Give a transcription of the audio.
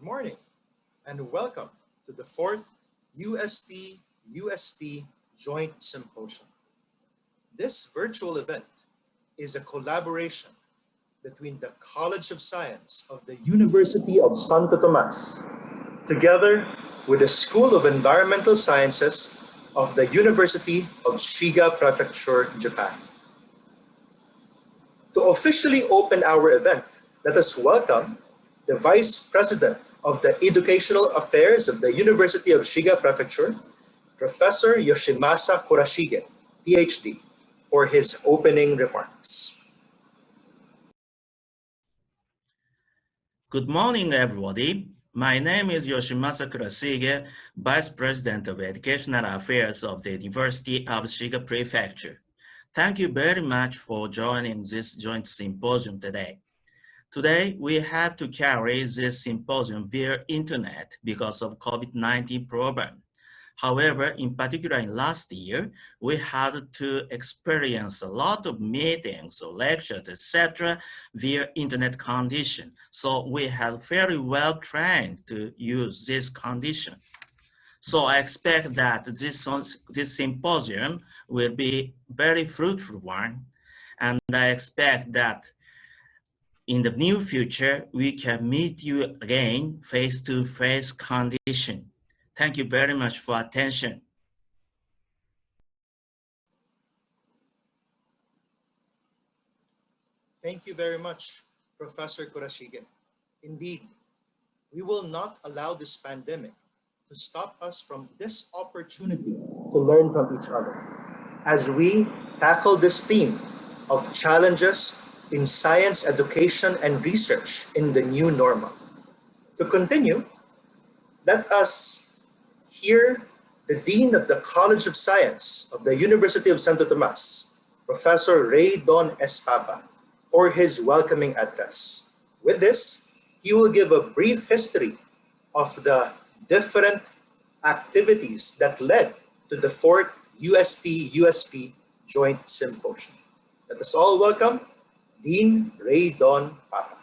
Good morning and welcome to the fourth UST-USP Joint Symposium. This virtual event is a collaboration between the College of Science of the University of Santo Tomas, together with the School of Environmental Sciences of the University of Shiga Prefecture, Japan. To officially open our event, let us welcome the Vice President of the Educational Affairs of the University of Shiga Prefecture, Professor Yoshimasa Kurashige, PhD, for his opening remarks. Good morning, everybody. My name is Yoshimasa Kurashige, Vice President of Educational Affairs of the University of Shiga Prefecture. Thank you very much for joining this joint symposium today. Today, we had to carry this symposium via internet because of COVID-19 problem. However, in particular in last year, we had to experience a lot of meetings or lectures, etc. via internet condition. So we have very well trained to use this condition. So I expect that this symposium will be very fruitful one. And I expect that in the near future, we can meet you again face-to-face condition. Thank you very much for attention. Thank you very much, Professor Kurashige. Indeed, we will not allow this pandemic to stop us from this opportunity to learn from each other as we tackle this theme of challenges in science education and research in the new normal. To continue, let us hear the Dean of the College of Science of the University of Santo Tomas, Professor Ray Don Espapa, for his welcoming address. With this, he will give a brief history of the different activities that led to the fourth UST-USP Joint Symposium. Let us all welcome Dean Ray Don Papa.